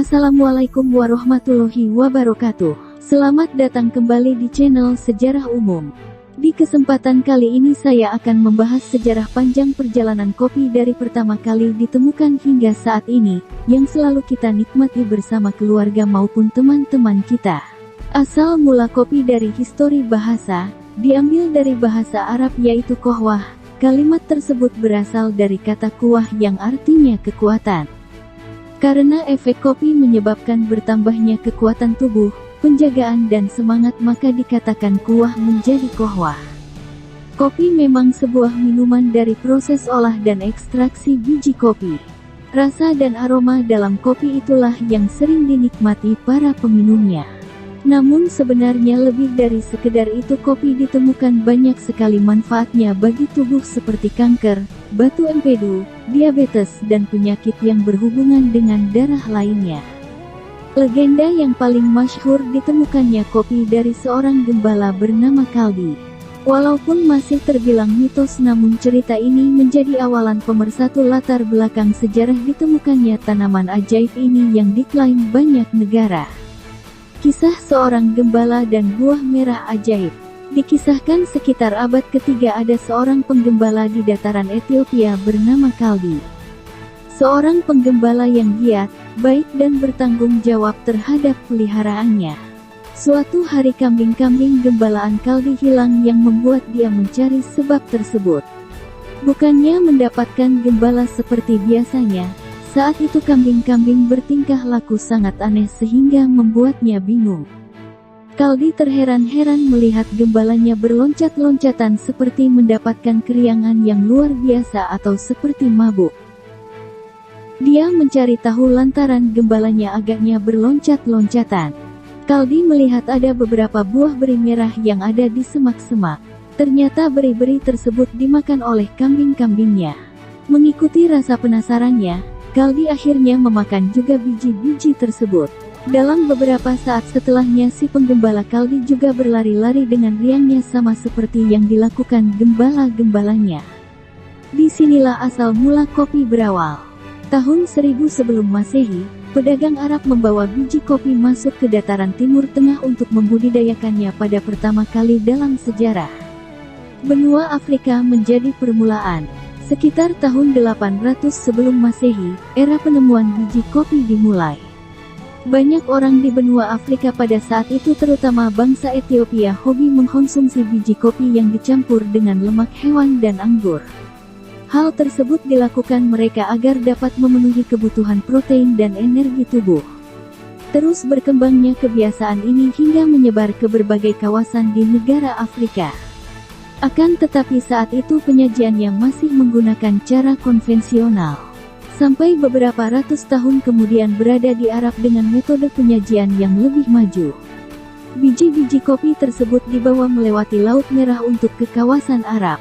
Assalamualaikum warahmatullahi wabarakatuh. Selamat datang kembali di channel Sejarah Umum. Di kesempatan kali ini saya akan membahas sejarah panjang perjalanan kopi dari pertama kali ditemukan hingga saat ini, yang selalu kita nikmati bersama keluarga maupun teman-teman kita. Asal mula kopi dari histori bahasa, diambil dari bahasa Arab yaitu kohwah. Kalimat tersebut berasal dari kata kuwah yang artinya kekuatan. Karena efek kopi menyebabkan bertambahnya kekuatan tubuh, penjagaan dan semangat, maka dikatakan kuwah menjadi kohwah. Kopi memang sebuah minuman dari proses olah dan ekstraksi biji kopi. Rasa dan aroma dalam kopi itulah yang sering dinikmati para peminumnya. Namun sebenarnya lebih dari sekedar itu, kopi ditemukan banyak sekali manfaatnya bagi tubuh seperti kanker, batu empedu, diabetes dan penyakit yang berhubungan dengan darah lainnya. Legenda yang paling masyhur ditemukannya kopi dari seorang gembala bernama Kaldi. Walaupun masih terbilang mitos, namun cerita ini menjadi awalan pemersatu latar belakang sejarah ditemukannya tanaman ajaib ini yang diklaim banyak negara. Kisah seorang gembala dan buah merah ajaib. Dikisahkan sekitar abad ketiga ada seorang penggembala di dataran Ethiopia bernama Kaldi. Seorang penggembala yang giat, baik dan bertanggung jawab terhadap peliharaannya. Suatu hari kambing-kambing gembalaan Kaldi hilang yang membuat dia mencari sebab tersebut. Bukannya mendapatkan gembala seperti biasanya, saat itu kambing-kambing bertingkah laku sangat aneh sehingga membuatnya bingung. Kaldi terheran-heran melihat gembalanya berloncat-loncatan seperti mendapatkan keriangan yang luar biasa atau seperti mabuk. Dia mencari tahu lantaran gembalanya agaknya berloncat-loncatan. Kaldi melihat ada beberapa buah beri merah yang ada di semak-semak. Ternyata beri-beri tersebut dimakan oleh kambing-kambingnya. Mengikuti rasa penasarannya, Kaldi akhirnya memakan juga biji-biji tersebut. Dalam beberapa saat setelahnya, si penggembala Kaldi juga berlari-lari dengan riangnya sama seperti yang dilakukan gembala-gembalanya. Disinilah asal mula kopi berawal. Tahun 1000 sebelum Masehi, pedagang Arab membawa biji kopi masuk ke dataran Timur Tengah untuk membudidayakannya pada pertama kali dalam sejarah. Benua Afrika menjadi permulaan. Sekitar tahun 800 sebelum Masehi, era penemuan biji kopi dimulai. Banyak orang di benua Afrika pada saat itu, terutama bangsa Ethiopia, hobi mengkonsumsi biji kopi yang dicampur dengan lemak hewan dan anggur. Hal tersebut dilakukan mereka agar dapat memenuhi kebutuhan protein dan energi tubuh. Terus berkembangnya kebiasaan ini hingga menyebar ke berbagai kawasan di negara Afrika. Akan tetapi saat itu penyajiannya masih menggunakan cara konvensional. Sampai beberapa ratus tahun kemudian berada di Arab dengan metode penyajian yang lebih maju. Biji-biji kopi tersebut dibawa melewati Laut Merah untuk ke kawasan Arab.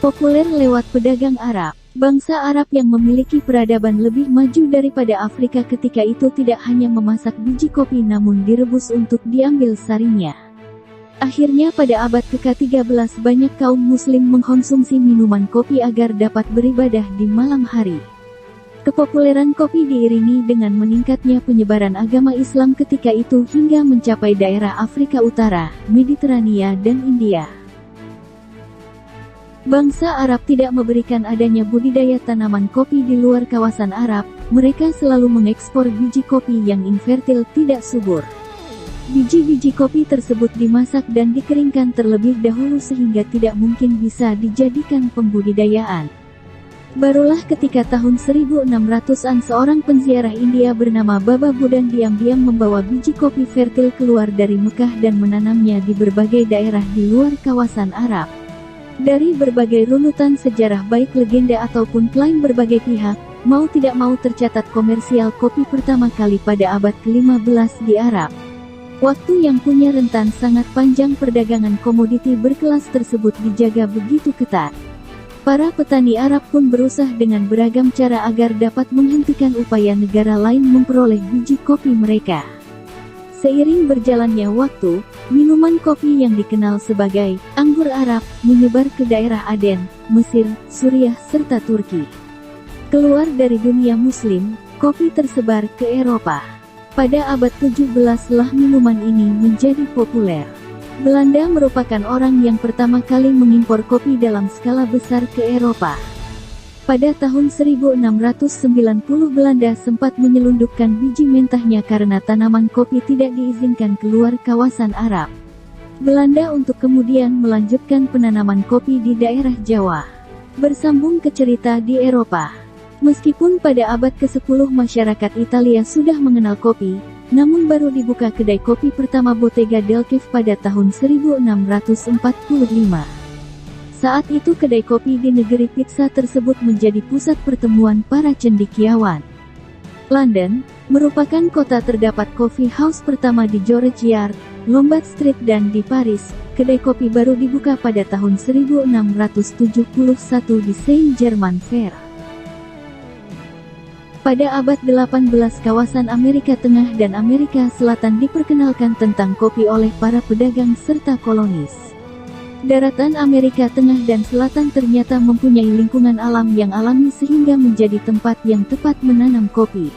Populer lewat pedagang Arab. Bangsa Arab yang memiliki peradaban lebih maju daripada Afrika ketika itu tidak hanya memasak biji kopi namun direbus untuk diambil sarinya. Akhirnya pada abad ke-13 banyak kaum muslim mengkonsumsi minuman kopi agar dapat beribadah di malam hari. Kepopuleran kopi diiringi dengan meningkatnya penyebaran agama Islam ketika itu hingga mencapai daerah Afrika Utara, Mediterania dan India. Bangsa Arab tidak memberikan adanya budidaya tanaman kopi di luar kawasan Arab, mereka selalu mengekspor biji kopi yang infertil tidak subur. Biji-biji kopi tersebut dimasak dan dikeringkan terlebih dahulu sehingga tidak mungkin bisa dijadikan pembudidayaan. Barulah ketika tahun 1600-an seorang penziarah India bernama Baba Budan diam-diam membawa biji kopi fertil keluar dari Mekah dan menanamnya di berbagai daerah di luar kawasan Arab. Dari berbagai runutan sejarah baik legenda ataupun klaim berbagai pihak, mau tidak mau tercatat komersial kopi pertama kali pada abad ke-15 di Arab. Waktu yang punya rentan sangat panjang, perdagangan komoditi berkelas tersebut dijaga begitu ketat. Para petani Arab pun berusaha dengan beragam cara agar dapat menghentikan upaya negara lain memperoleh biji kopi mereka. Seiring berjalannya waktu, minuman kopi yang dikenal sebagai anggur Arab menyebar ke daerah Aden, Mesir, Suriah, serta Turki. Keluar dari dunia Muslim, kopi tersebar ke Eropa. Pada abad 17 lah minuman ini menjadi populer. Belanda merupakan orang yang pertama kali mengimpor kopi dalam skala besar ke Eropa. Pada tahun 1690 Belanda sempat menyelundupkan biji mentahnya karena tanaman kopi tidak diizinkan keluar kawasan Arab Belanda untuk kemudian melanjutkan penanaman kopi di daerah Jawa. Bersambung ke cerita di Eropa. Meskipun pada abad ke-10 masyarakat Italia sudah mengenal kopi, namun baru dibuka kedai kopi pertama Bottega del Cave pada tahun 1645. Saat itu kedai kopi di negeri pizza tersebut menjadi pusat pertemuan para cendekiawan. London merupakan kota terdapat coffee house pertama di George Yard, Lombard Street dan di Paris. Kedai kopi baru dibuka pada tahun 1671 di Saint-Germain-Fair. Pada abad 18 kawasan Amerika Tengah dan Amerika Selatan diperkenalkan tentang kopi oleh para pedagang serta kolonis. Daratan Amerika Tengah dan Selatan ternyata mempunyai lingkungan alam yang alami sehingga menjadi tempat yang tepat menanam kopi.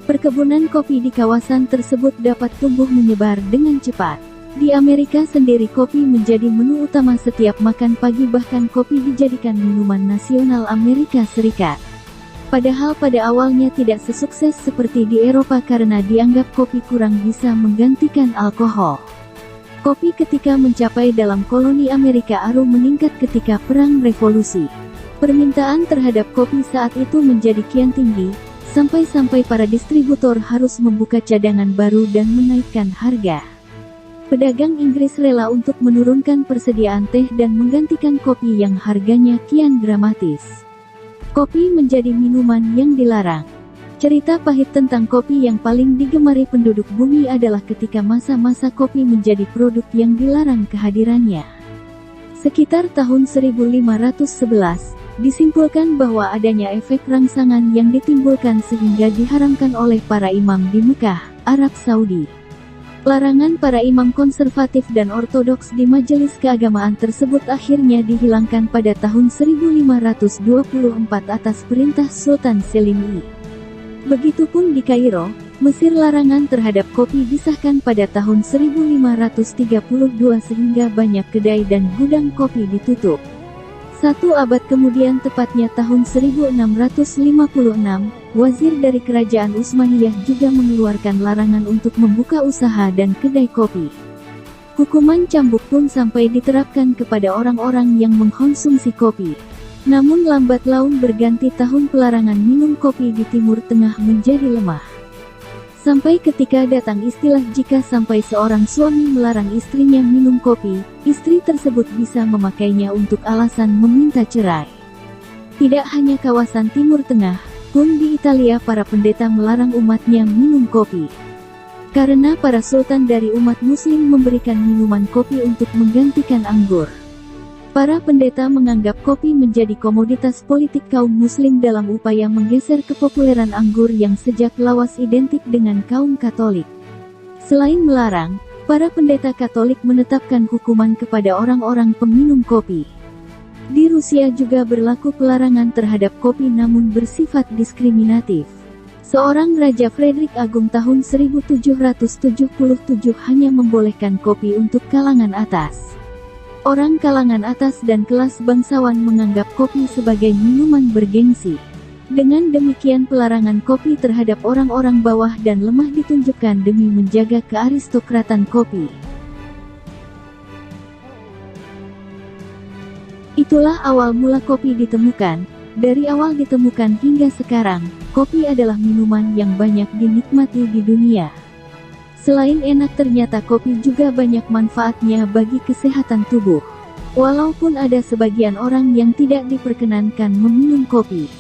Perkebunan kopi di kawasan tersebut dapat tumbuh menyebar dengan cepat. Di Amerika sendiri kopi menjadi menu utama setiap makan pagi, bahkan kopi dijadikan minuman nasional Amerika Serikat. Padahal pada awalnya tidak sesukses seperti di Eropa karena dianggap kopi kurang bisa menggantikan alkohol. Kopi ketika mencapai dalam koloni Amerika Aru meningkat ketika Perang Revolusi. Permintaan terhadap kopi saat itu menjadi kian tinggi, sampai-sampai para distributor harus membuka cadangan baru dan menaikkan harga. Pedagang Inggris rela untuk menurunkan persediaan teh dan menggantikan kopi yang harganya kian dramatis. Kopi menjadi minuman yang dilarang. Cerita pahit tentang kopi yang paling digemari penduduk bumi adalah ketika masa-masa kopi menjadi produk yang dilarang kehadirannya. Sekitar tahun 1511, disimpulkan bahwa adanya efek rangsangan yang ditimbulkan sehingga diharamkan oleh para imam di Mekah, Arab Saudi. Larangan para imam konservatif dan ortodoks di majelis keagamaan tersebut akhirnya dihilangkan pada tahun 1524 atas perintah Sultan Selim I. Begitupun di Kairo, Mesir, larangan terhadap kopi disahkan pada tahun 1532 sehingga banyak kedai dan gudang kopi ditutup. Satu abad kemudian, tepatnya tahun 1656, wazir dari kerajaan Utsmaniyah juga mengeluarkan larangan untuk membuka usaha dan kedai kopi. Hukuman cambuk pun sampai diterapkan kepada orang-orang yang mengkonsumsi kopi. Namun lambat laun berganti tahun pelarangan minum kopi di Timur Tengah menjadi lemah. Sampai ketika datang istilah jika sampai seorang suami melarang istrinya minum kopi, istri tersebut bisa memakainya untuk alasan meminta cerai. Tidak hanya kawasan Timur Tengah, pun di Italia para pendeta melarang umatnya minum kopi. Karena para sultan dari umat muslim memberikan minuman kopi untuk menggantikan anggur. Para pendeta menganggap kopi menjadi komoditas politik kaum muslim dalam upaya menggeser kepopuleran anggur yang sejak lawas identik dengan kaum Katolik. Selain melarang, para pendeta Katolik menetapkan hukuman kepada orang-orang peminum kopi. Di Rusia juga berlaku pelarangan terhadap kopi namun bersifat diskriminatif. Seorang Raja Frederick Agung tahun 1777 hanya membolehkan kopi untuk kalangan atas. Orang kalangan atas dan kelas bangsawan menganggap kopi sebagai minuman bergengsi. Dengan demikian pelarangan kopi terhadap orang-orang bawah dan lemah ditunjukkan demi menjaga kearistokratan kopi. Itulah awal mula kopi ditemukan. Dari awal ditemukan hingga sekarang, kopi adalah minuman yang banyak dinikmati di dunia. Selain enak, ternyata kopi juga banyak manfaatnya bagi kesehatan tubuh. Walaupun ada sebagian orang yang tidak diperkenankan meminum kopi.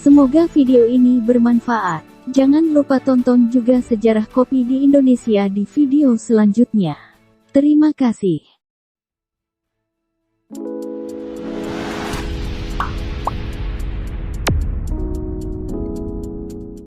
Semoga video ini bermanfaat. Jangan lupa tonton juga sejarah kopi di Indonesia di video selanjutnya. Terima kasih.